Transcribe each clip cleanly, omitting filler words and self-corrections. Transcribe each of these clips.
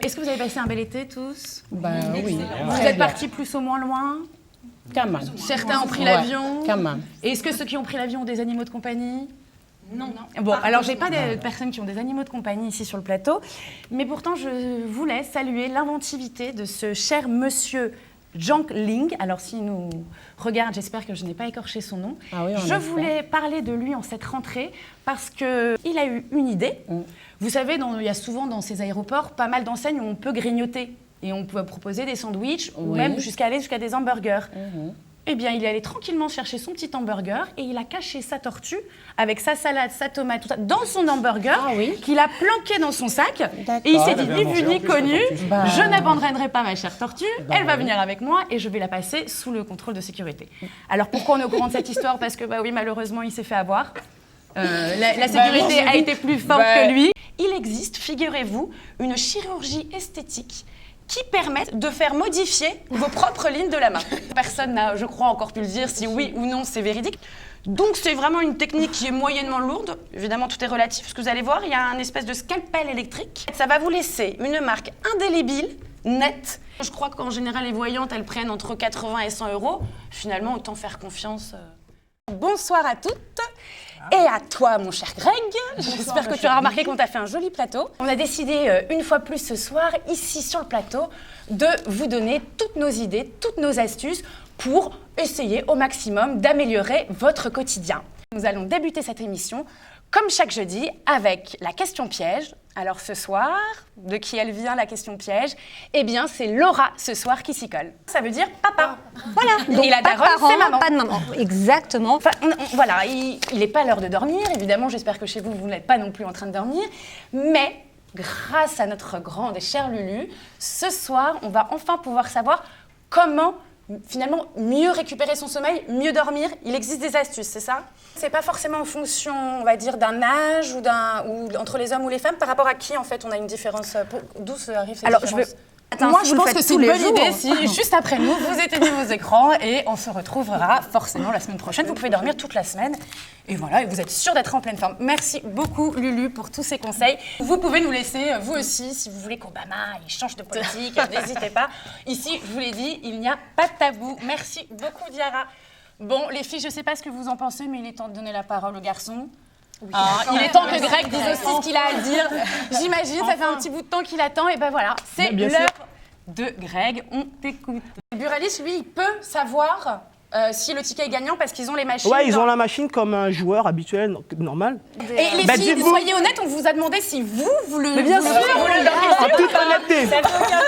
Est-ce que vous avez passé un bel été tous? Oui. Vous êtes partis plus ou moins loin? Quand même. Certains ont pris l'avion? Quand même. Et est-ce que ceux qui ont pris l'avion ont des animaux de compagnie? Non. Bon, alors j'ai pas de personnes qui ont des animaux de compagnie ici sur le plateau, mais pourtant je voulais saluer l'inventivité de ce cher monsieur Zhang Ling. Alors s'il nous regarde, j'espère que je n'ai pas écorché son nom. Ah oui, je voulais parler de lui en cette rentrée parce qu'il a eu une idée. Vous savez, il y a souvent dans ces aéroports pas mal d'enseignes où on peut grignoter et on peut proposer des sandwichs ou même jusqu'à des hamburgers. Eh bien, il est allé tranquillement chercher son petit hamburger et il a caché sa tortue avec sa salade, sa tomate, tout ça, dans son hamburger qu'il a planqué dans son sac. Et il s'est dit, ni vu ni connu, je n'abandonnerai pas ma chère tortue, elle va venir avec moi et je vais la passer sous le contrôle de sécurité. Alors, pourquoi on est au courant de cette histoire? Parce que, malheureusement, il s'est fait avoir. La sécurité a été plus forte que lui. Il existe, figurez-vous, une chirurgie esthétique qui permettent de faire modifier vos propres lignes de la main. Personne n'a, je crois, encore pu le dire si oui ou non c'est véridique. Donc c'est vraiment une technique qui est moyennement lourde. Évidemment, tout est relatif. Ce que vous allez voir, il y a un espèce de scalpel électrique. Ça va vous laisser une marque indélébile, nette. Je crois qu'en général, les voyantes, elles prennent entre 80 et 100 €. Finalement, autant faire confiance. Bonsoir à toutes. Et à toi, mon cher Greg. J'espère que tu auras remarqué qu'on t'a fait un joli plateau. On a décidé, une fois plus ce soir, ici sur le plateau, de vous donner toutes nos idées, toutes nos astuces pour essayer au maximum d'améliorer votre quotidien. Nous allons débuter cette émission, comme chaque jeudi, avec la question piège. Alors ce soir, de qui elle vient la question piège? Eh bien, c'est Laura ce soir qui s'y colle. Ça veut dire papa. Voilà. Donc, et la pas de daronne, parents, c'est maman. pas de maman. Exactement. Enfin, voilà, il n'est pas l'heure de dormir. Évidemment, j'espère que chez vous, vous n'êtes pas non plus en train de dormir. Mais grâce à notre grande et chère Lulu, ce soir, on va enfin pouvoir savoir comment finalement mieux récupérer son sommeil, mieux dormir. Il existe des astuces, c'est ça? C'est pas forcément en fonction, on va dire, d'un âge ou entre les hommes ou les femmes. Par rapport à qui, en fait, on a une différence? D'où arrive cette différence? Moi, je pense que c'est une bonne idée si, juste après nous, vous éteignez vos écrans et on se retrouvera forcément la semaine prochaine. Vous pouvez dormir toute la semaine. Et voilà, et vous êtes sûr d'être en pleine forme. Merci beaucoup, Lulu, pour tous ces conseils. Vous pouvez nous laisser, vous aussi, si vous voulez qu'Obama change de politique, n'hésitez pas. Ici, je vous l'ai dit, il n'y a pas de tabou. Merci beaucoup, Diara. Bon, les filles, je ne sais pas ce que vous en pensez, mais il est temps de donner la parole aux garçons. Oui, il est temps que Greg dise aussi ce qu'il a à dire. J'imagine, ça fait un petit bout de temps qu'il attend. Et ben voilà, c'est l'heure de Greg. On t'écoute. Buraliste, lui, il peut savoir si le ticket est gagnant parce qu'ils ont les machines. Ouais, ils ont la machine comme un joueur habituel, normal. Et les filles, soyez honnêtes, on vous a demandé si vous le... Mais bien sûr, en toute honnêteté.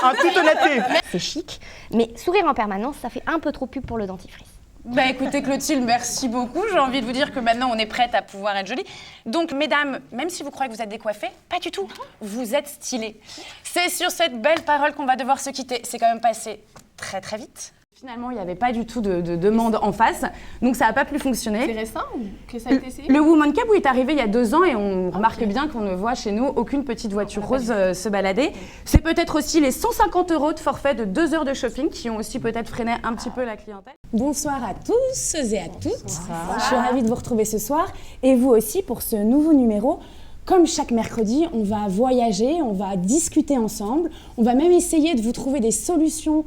En toute honnêteté. C'est chic, mais sourire en permanence, ça fait un peu trop pub pour le dentifrice. Bah écoutez Clotilde, merci beaucoup. J'ai envie de vous dire que maintenant on est prête à pouvoir être jolie. Donc mesdames, même si vous croyez que vous êtes décoiffées, pas du tout. Vous êtes stylées. C'est sur cette belle parole qu'on va devoir se quitter. C'est quand même passé très très vite. Finalement, il n'y avait pas du tout de demande en face, donc ça n'a pas pu fonctionner. C'est récent ou que ça a été essayé? Le Woman Cup est arrivé il y a 2 ans et on remarque bien qu'on ne voit chez nous aucune petite voiture rose se balader. C'est peut-être aussi les 150 € de forfait de 2 heures de shopping qui ont aussi peut-être freiné un petit peu la clientèle. Bonsoir à tous et à toutes. Je suis ravie de vous retrouver ce soir et vous aussi pour ce nouveau numéro. Comme chaque mercredi, on va voyager, on va discuter ensemble, on va même essayer de vous trouver des solutions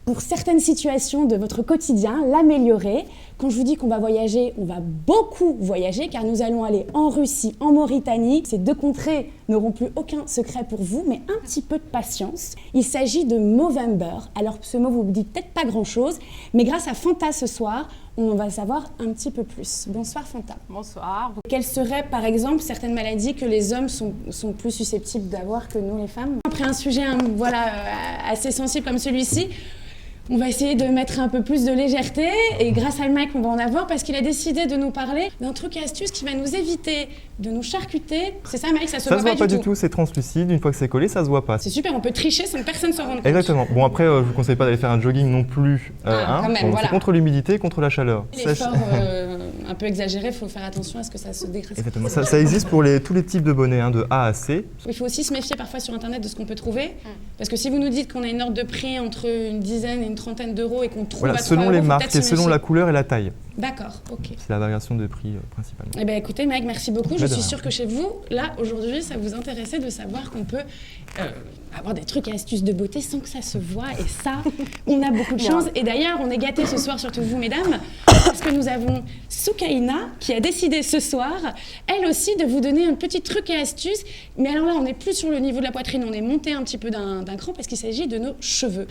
pour certaines situations de votre quotidien, l'améliorer. Quand je vous dis qu'on va voyager, on va beaucoup voyager car nous allons aller en Russie, en Mauritanie. Ces 2 contrées n'auront plus aucun secret pour vous, mais un petit peu de patience. Il s'agit de Movember. Alors ce mot vous dit peut-être pas grand-chose, mais grâce à Fanta ce soir, on va savoir un petit peu plus. Bonsoir Fanta. Bonsoir. Quelles seraient par exemple certaines maladies que les hommes sont plus susceptibles d'avoir que nous les femmes? Après un sujet assez sensible comme celui-ci, on va essayer de mettre un peu plus de légèreté et grâce à Mike, on va en avoir parce qu'il a décidé de nous parler d'un truc et astuce qui va nous éviter de nous charcuter. C'est ça Mike, ça se voit pas du tout. C'est translucide, une fois que c'est collé, ça se voit pas. C'est super, on peut tricher sans que personne s'en rende compte. Exactement. Bon après, je vous conseille pas d'aller faire un jogging non plus. Quand même, voilà. C'est contre l'humidité, contre la chaleur. L'effort un peu exagéré, il faut faire attention à ce que ça se dégraisse. Exactement. Ça existe pour tous les types de bonnets, de A à C. Il faut aussi se méfier parfois sur Internet de ce qu'on peut trouver. Parce que si vous nous dites qu'on a une ordre de prix entre une dizaine et une trentaine d'euros et qu'on trouve à 3 selon les euros, marques et selon la couleur et la taille. D'accord, ok. C'est la variation de prix principalement. Eh bien écoutez Meg, merci beaucoup. Je de suis rien. sûre que chez vous, là, aujourd'hui, ça vous intéressait de savoir qu'on peut avoir des trucs et astuces de beauté sans que ça se voie. Et ça, on a beaucoup de chance. Et d'ailleurs, on est gâtés ce soir, surtout vous, mesdames, parce que nous avons Soukaina qui a décidé ce soir, elle aussi, de vous donner un petit truc et astuce. Mais alors là, on n'est plus sur le niveau de la poitrine, on est monté un petit peu d'un cran parce qu'il s'agit de nos cheveux.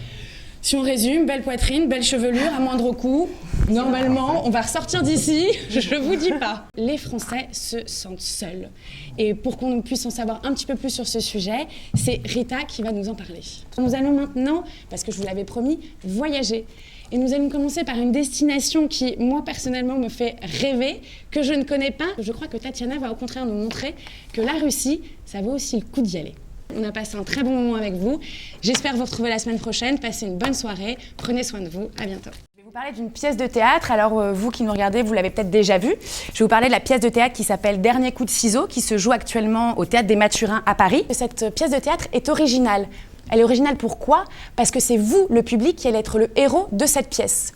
Si on résume, belle poitrine, belle chevelure, à moindre coût. Normalement, on va ressortir d'ici, je vous dis pas. Les Français se sentent seuls. Et pour qu'on puisse en savoir un petit peu plus sur ce sujet, c'est Rita qui va nous en parler. Nous allons maintenant, parce que je vous l'avais promis, voyager. Et nous allons commencer par une destination qui, moi, personnellement, me fait rêver, que je ne connais pas. Je crois que Tatiana va au contraire nous montrer que la Russie, ça vaut aussi le coup d'y aller. On a passé un très bon moment avec vous. J'espère vous retrouver la semaine prochaine. Passez une bonne soirée. Prenez soin de vous. À bientôt. Je vais vous parler d'une pièce de théâtre. Alors, vous qui nous regardez, vous l'avez peut-être déjà vue. Je vais vous parler de la pièce de théâtre qui s'appelle Dernier coup de ciseau, qui se joue actuellement au Théâtre des Mathurins à Paris. Cette pièce de théâtre est originale. Elle est originale pourquoi ? Parce que c'est vous, le public, qui allez être le héros de cette pièce.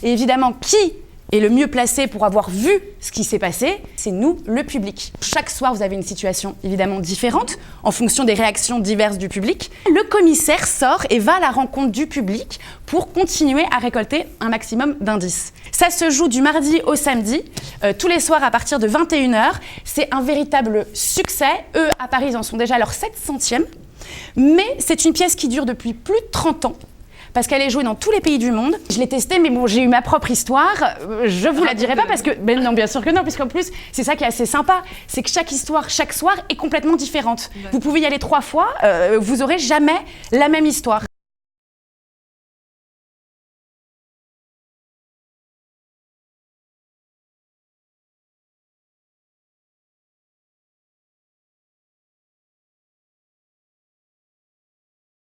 Et évidemment, qui est le mieux placé pour avoir vu ce qui s'est passé, c'est nous, le public. Chaque soir, vous avez une situation évidemment différente en fonction des réactions diverses du public. Le commissaire sort et va à la rencontre du public pour continuer à récolter un maximum d'indices. Ça se joue du mardi au samedi, tous les soirs à partir de 21h. C'est un véritable succès. Eux, à Paris, ils en sont déjà à leur 700e. Mais c'est une pièce qui dure depuis plus de 30 ans. Parce qu'elle est jouée dans tous les pays du monde. Je l'ai testée, mais bon, j'ai eu ma propre histoire. Je vous la dirai pas parce que... Ben non, bien sûr que non, puisqu'en plus, c'est ça qui est assez sympa. C'est que chaque histoire, chaque soir, est complètement différente. Vous pouvez y aller 3 fois, vous aurez jamais la même histoire.